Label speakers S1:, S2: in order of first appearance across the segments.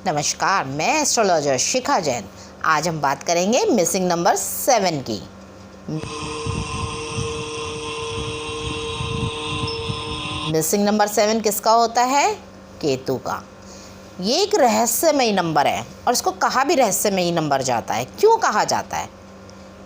S1: नमस्कार, मैं एस्ट्रोलॉजर शिखा जैन। आज हम बात करेंगे मिसिंग नंबर 7 की। मिसिंग नंबर 7 किसका होता है? केतु का। ये एक रहस्यमयी नंबर है और इसको कहा भी रहस्यमयी नंबर जाता है। क्यों कहा जाता है?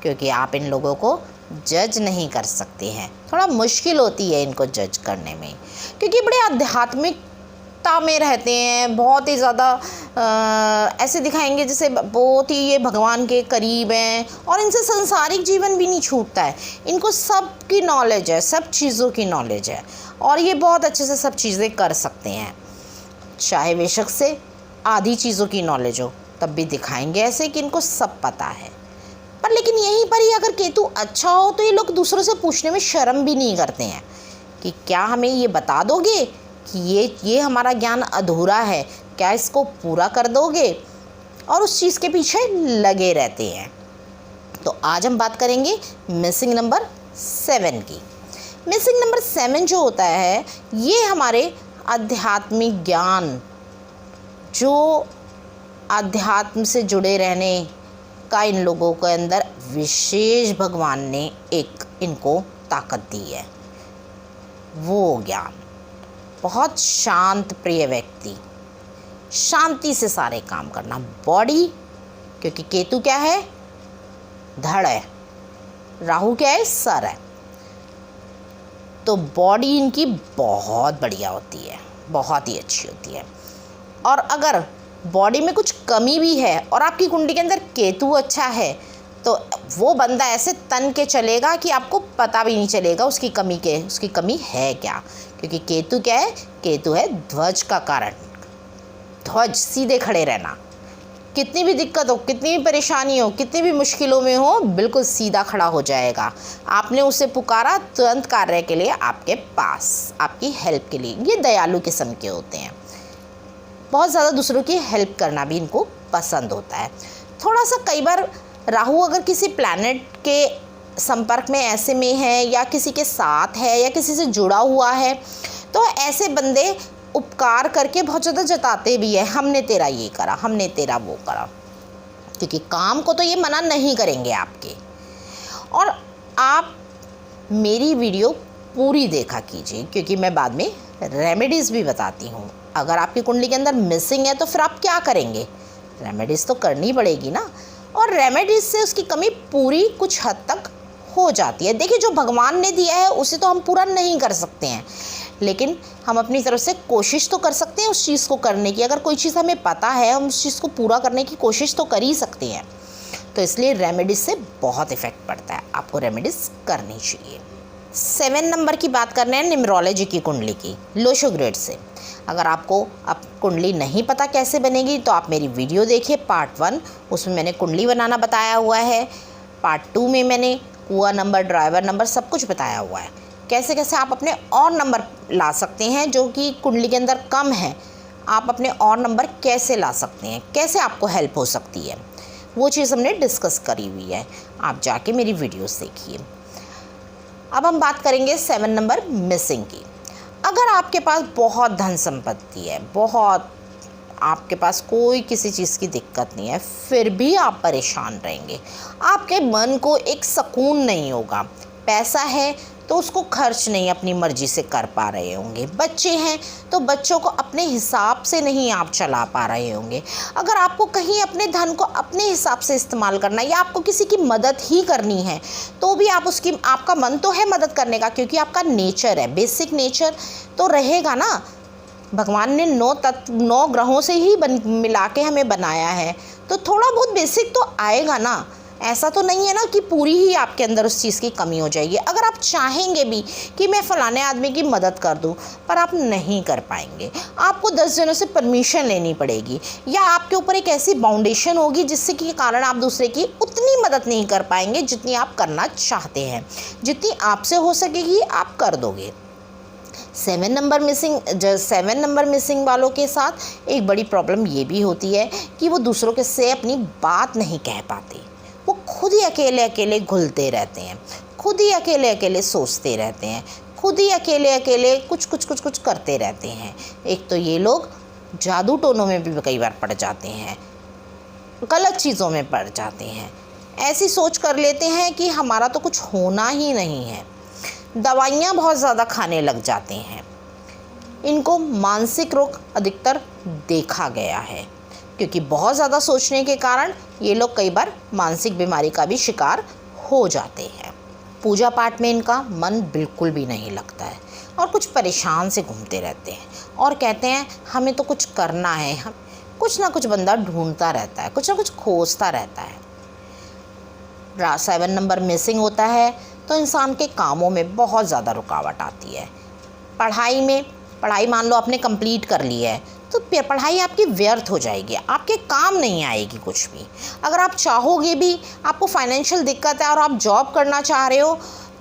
S1: क्योंकि आप इन लोगों को जज नहीं कर सकते हैं। थोड़ा मुश्किल होती है इनको जज करने में, क्योंकि बड़े आध्यात्मिकता में रहते हैं। बहुत ही ज़्यादा ऐसे दिखाएंगे जैसे बहुत ही ये भगवान के करीब हैं, और इनसे संसारिक जीवन भी नहीं छूटता है। इनको सब की नॉलेज है, सब चीज़ों की नॉलेज है, और ये बहुत अच्छे से सब चीज़ें कर सकते हैं। चाहे बेशक से आधी चीज़ों की नॉलेज हो, तब भी दिखाएंगे ऐसे कि इनको सब पता है। पर लेकिन यहीं पर ही अगर केतु अच्छा हो तो ये लोग दूसरों से पूछने में शर्म भी नहीं करते हैं कि क्या हमें ये बता दोगे कि ये हमारा ज्ञान अधूरा है, क्या इसको पूरा कर दोगे, और उस चीज़ के पीछे लगे रहते हैं। तो आज हम बात करेंगे मिसिंग नंबर 7 की। मिसिंग नंबर 7 जो होता है, ये हमारे आध्यात्मिक ज्ञान, जो आध्यात्म से जुड़े रहने का इन लोगों के अंदर विशेष भगवान ने एक इनको ताकत दी है। वो ज्ञान, बहुत शांत प्रिय व्यक्ति, शांति से सारे काम करना। बॉडी, क्योंकि केतु क्या है? धड़ है, राहु क्या है? सर है। तो बॉडी इनकी बहुत बढ़िया होती है, बहुत ही अच्छी होती है। और अगर बॉडी में कुछ कमी भी है और आपकी कुंडली के अंदर केतु अच्छा है, तो वो बंदा ऐसे तन के चलेगा कि आपको पता भी नहीं चलेगा उसकी कमी है क्या। क्योंकि केतु क्या है? केतु है ध्वज का कारण। ध्वज, सीधे खड़े रहना। कितनी भी दिक्कत हो, कितनी भी परेशानी हो, कितनी भी मुश्किलों में हो, बिल्कुल सीधा खड़ा हो जाएगा। आपने उसे पुकारा, तुरंत कार्य के लिए आपके पास, आपकी हेल्प के लिए। ये दयालु किस्म के होते हैं। बहुत ज़्यादा दूसरों की हेल्प करना भी इनको पसंद होता है। थोड़ा सा कई बार राहु अगर किसी प्लैनेट के संपर्क में ऐसे में है, या किसी के साथ है, या किसी से जुड़ा हुआ है, तो ऐसे बंदे उपकार करके बहुत ज़्यादा जताते भी है, हमने तेरा ये करा, हमने तेरा वो करा। क्योंकि काम को तो ये मना नहीं करेंगे आपके। और आप मेरी वीडियो पूरी देखा कीजिए, क्योंकि मैं बाद में रेमेडीज़ भी बताती हूँ। अगर आपकी कुंडली के अंदर मिसिंग है तो फिर आप क्या करेंगे? रेमेडीज़ तो करनी पड़ेगी ना, और रेमेडीज़ से उसकी कमी पूरी कुछ हद तक हो जाती है। देखिए, जो भगवान ने दिया है उसे तो हम पूरा नहीं कर सकते हैं, लेकिन हम अपनी तरफ से कोशिश तो कर सकते हैं उस चीज़ को करने की। अगर कोई चीज़ हमें पता है, हम उस चीज़ को पूरा करने की कोशिश तो कर ही सकते हैं। तो इसलिए रेमेडीज़ से बहुत इफ़ेक्ट पड़ता है, आपको रेमेडीज़ करनी चाहिए। 7 नंबर की बात कर रहे हैं न्यूमरोलॉजी की कुंडली की, लोशो ग्रेड से। अगर आपको अब कुंडली नहीं पता कैसे बनेगी, तो आप मेरी वीडियो देखिए, पार्ट 1, उसमें मैंने कुंडली बनाना बताया हुआ है। पार्ट 2 में मैंने कुआं नंबर, ड्राइवर नंबर, सब कुछ बताया हुआ है। कैसे कैसे आप अपने और नंबर ला सकते हैं जो कि कुंडली के अंदर कम है। आप अपने और नंबर कैसे ला सकते हैं, कैसे आपको हेल्प हो सकती है, वो चीज़ हमने डिस्कस करी हुई है। आप जाके मेरी वीडियोस देखिए। अब हम बात करेंगे 7 नंबर मिसिंग की। अगर आपके पास बहुत धन संपत्ति है, बहुत, आपके पास कोई किसी चीज़ की दिक्कत नहीं है, फिर भी आप परेशान रहेंगे, आपके मन को एक सुकून नहीं होगा। पैसा है तो उसको खर्च नहीं अपनी मर्ज़ी से कर पा रहे होंगे। बच्चे हैं तो बच्चों को अपने हिसाब से नहीं आप चला पा रहे होंगे। अगर आपको कहीं अपने धन को अपने हिसाब से इस्तेमाल करना, या आपको किसी की मदद ही करनी है, तो भी आपका मन तो है मदद करने का, क्योंकि आपका नेचर है, बेसिक नेचर तो रहेगा ना। भगवान ने 9 ग्रहों से ही मिला के हमें बनाया है, तो थोड़ा बहुत बेसिक तो आएगा ना। ऐसा तो नहीं है ना कि पूरी ही आपके अंदर उस चीज़ की कमी हो जाएगी। अगर आप चाहेंगे भी कि मैं फ़लाने आदमी की मदद कर दूं, पर आप नहीं कर पाएंगे। आपको 10 जनों से परमिशन लेनी पड़ेगी, या आपके ऊपर एक ऐसी बाउंडेशन होगी जिससे कि कारण आप दूसरे की उतनी मदद नहीं कर पाएंगे जितनी आप करना चाहते हैं। जितनी आपसे हो सकेगी आप कर दोगे। 7 नंबर मिसिंग वालों के साथ एक बड़ी प्रॉब्लम ये भी होती है कि वो दूसरों के से अपनी बात नहीं कह पाते। वो खुद ही अकेले अकेले घुलते रहते हैं, खुद ही अकेले अकेले सोचते रहते हैं, खुद ही अकेले अकेले कुछ करते रहते हैं। एक तो ये लोग जादू टोनों में भी कई बार पड़ जाते हैं, गलत चीज़ों में पड़ जाते हैं, ऐसी सोच कर लेते हैं कि हमारा तो कुछ होना ही नहीं है, दवाइयाँ बहुत ज़्यादा खाने लग जाते हैं। इनको मानसिक रोग अधिकतर देखा गया है, क्योंकि बहुत ज़्यादा सोचने के कारण ये लोग कई बार मानसिक बीमारी का भी शिकार हो जाते हैं। पूजा पाठ में इनका मन बिल्कुल भी नहीं लगता है और कुछ परेशान से घूमते रहते हैं और कहते हैं हमें तो कुछ करना है, हम कुछ ना कुछ बंदा ढूंढता रहता है, कुछ ना कुछ खोजता रहता है। 7 नंबर मिसिंग होता है तो इंसान के कामों में बहुत ज़्यादा रुकावट आती है। पढ़ाई मान लो आपने कंप्लीट कर ली है तो पढ़ाई आपकी व्यर्थ हो जाएगी, आपके काम नहीं आएगी कुछ भी। अगर आप चाहोगे भी, आपको फाइनेंशियल दिक्कत है और आप जॉब करना चाह रहे हो,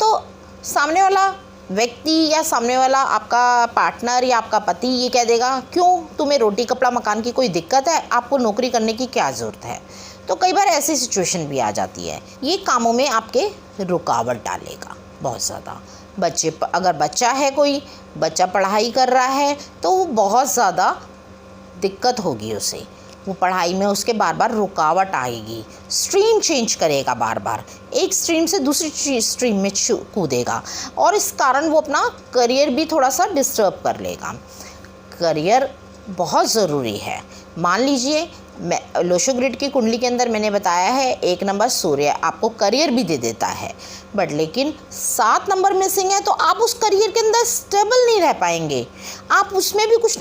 S1: तो सामने वाला व्यक्ति या सामने वाला आपका पार्टनर या आपका पति ये कह देगा, क्यों, तुम्हें रोटी कपड़ा मकान की कोई दिक्कत है, आपको नौकरी करने की क्या ज़रूरत है। तो कई बार ऐसी सिचुएशन भी आ जाती है। ये कामों में आपके रुकावट डालेगा बहुत ज़्यादा। अगर बच्चा है, कोई बच्चा पढ़ाई कर रहा है तो वो बहुत ज़्यादा दिक्कत होगी उसे, वो पढ़ाई में उसके बार बार रुकावट आएगी, स्ट्रीम चेंज करेगा, बार बार एक स्ट्रीम से दूसरी स्ट्रीम में कूदेगा और इस कारण वो अपना करियर भी थोड़ा सा डिस्टर्ब कर लेगा। करियर बहुत ज़रूरी है। मान लीजिए लोशो ग्रिड की कुंडली के अंदर मैंने बताया है 1 नंबर सूर्य आपको करियर भी दे देता है, बट लेकिन 7 नंबर मिसिंग है तो आप उस करियर के अंदर स्टेबल नहीं रह पाएंगे। आप उसमें भी कुछ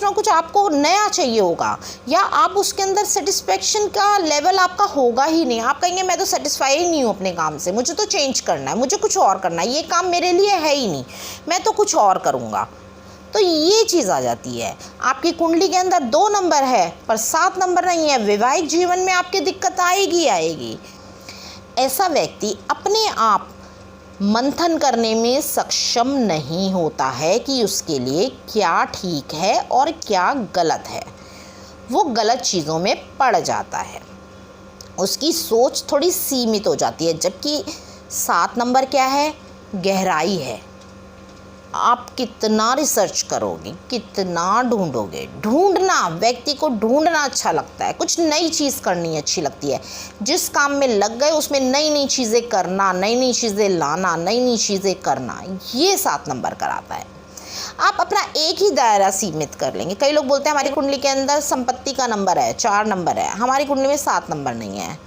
S1: ना कुछ आपको नया चाहिए होगा, या आप उसके अंदर सेटिस्फेक्शन का लेवल आपका होगा ही नहीं। आप कहेंगे मैं तो सेटिस्फाई ही नहीं हूँ अपने काम से, मुझे तो चेंज करना है, मुझे कुछ और करना है, ये काम मेरे लिए है ही नहीं, मैं तो कुछ और करूँगा। तो ये चीज़ आ जाती है। आपकी कुंडली के अंदर 2 नंबर है पर 7 नंबर नहीं है, वैवाहिक जीवन में आपकी दिक्कत आएगी। ऐसा व्यक्ति अपने आप मंथन करने में सक्षम नहीं होता है कि उसके लिए क्या ठीक है और क्या गलत है। वो गलत चीज़ों में पड़ जाता है, उसकी सोच थोड़ी सीमित हो जाती है। जबकि 7 नंबर क्या है, गहराई है। आप कितना रिसर्च करोगे, कितना ढूंढोगे, ढूंढना, व्यक्ति को ढूंढना अच्छा लगता है, कुछ नई चीज़ करनी अच्छी लगती है। जिस काम में लग गए उसमें नई नई चीज़ें करना, नई नई चीज़ें लाना, नई नई चीज़ें करना, ये 7 नंबर कराता है। आप अपना एक ही दायरा सीमित कर लेंगे। कई लोग बोलते हैं हमारी कुंडली के अंदर संपत्ति का नंबर है 4 नंबर है, हमारी कुंडली में 7 नंबर नहीं है,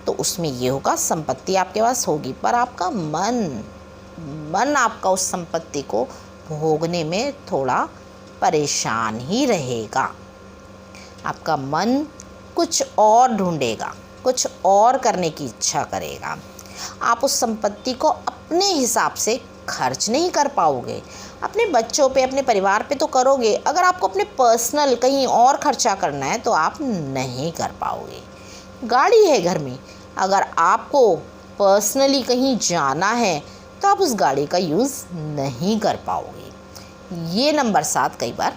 S1: तो उसमें ये होगा संपत्ति आपके पास होगी पर आपका मन आपका उस संपत्ति को भोगने में थोड़ा परेशान ही रहेगा। आपका मन कुछ और ढूंढेगा, कुछ और करने की इच्छा करेगा। आप उस संपत्ति को अपने हिसाब से खर्च नहीं कर पाओगे। अपने बच्चों पे, अपने परिवार पे तो करोगे, अगर आपको अपने पर्सनल कहीं और खर्चा करना है तो आप नहीं कर पाओगे। गाड़ी है घर में, अगर आपको पर्सनली कहीं जाना है तो आप उस गाड़ी का यूज़ नहीं कर पाओगे। ये नंबर 7 कई बार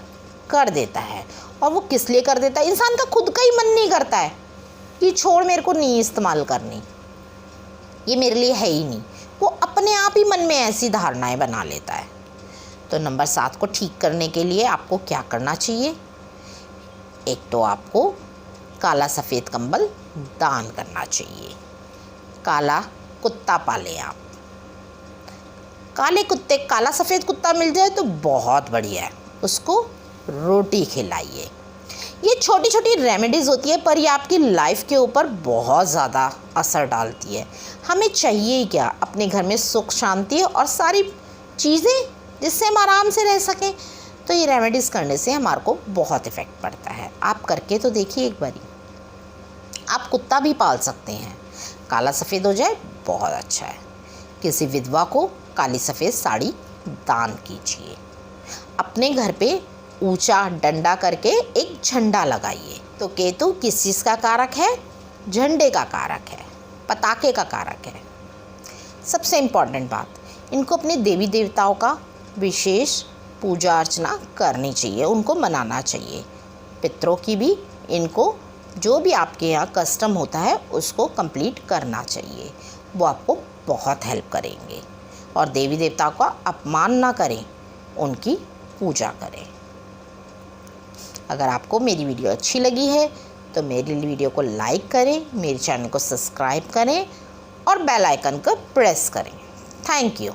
S1: कर देता है। और वो किस लिए कर देता है, इंसान का खुद का ही मन नहीं करता है कि छोड़, मेरे को नहीं इस्तेमाल करनी, ये मेरे लिए है ही नहीं। वो अपने आप ही मन में ऐसी धारणाएं बना लेता है। तो नंबर 7 को ठीक करने के लिए आपको क्या करना चाहिए, एक तो आपको काला सफ़ेद कंबल दान करना चाहिए। काला कुत्ता पालें आप, काला सफ़ेद कुत्ता मिल जाए तो बहुत बढ़िया है, उसको रोटी खिलाइए। ये छोटी छोटी रेमेडीज़ होती है पर ये आपकी लाइफ के ऊपर बहुत ज़्यादा असर डालती है। हमें चाहिए क्या, अपने घर में सुख शांति और सारी चीज़ें जिससे हम आराम से रह सकें। तो ये रेमेडीज़ करने से हमारे को बहुत इफ़ेक्ट पड़ता है। आप करके तो देखिए एक बारी। आप कुत्ता भी पाल सकते हैं, काला सफ़ेद हो जाए बहुत अच्छा है। किसी विधवा को काली सफ़ेद साड़ी दान कीजिए। अपने घर पे ऊंचा डंडा करके एक झंडा लगाइए। तो केतु किस चीज़ का कारक है, झंडे का कारक है, पताके का कारक है। सबसे इम्पॉर्टेंट बात, इनको अपने देवी देवताओं का विशेष पूजा अर्चना करनी चाहिए, उनको मनाना चाहिए। पितरों की भी इनको जो भी आपके यहाँ कस्टम होता है उसको कंप्लीट करना चाहिए, वो आपको बहुत हेल्प करेंगे। और देवी देवता का अपमान ना करें, उनकी पूजा करें। अगर आपको मेरी वीडियो अच्छी लगी है तो मेरी वीडियो को लाइक करें, मेरे चैनल को सब्सक्राइब करें और बेल आइकन को प्रेस करें। Thank you.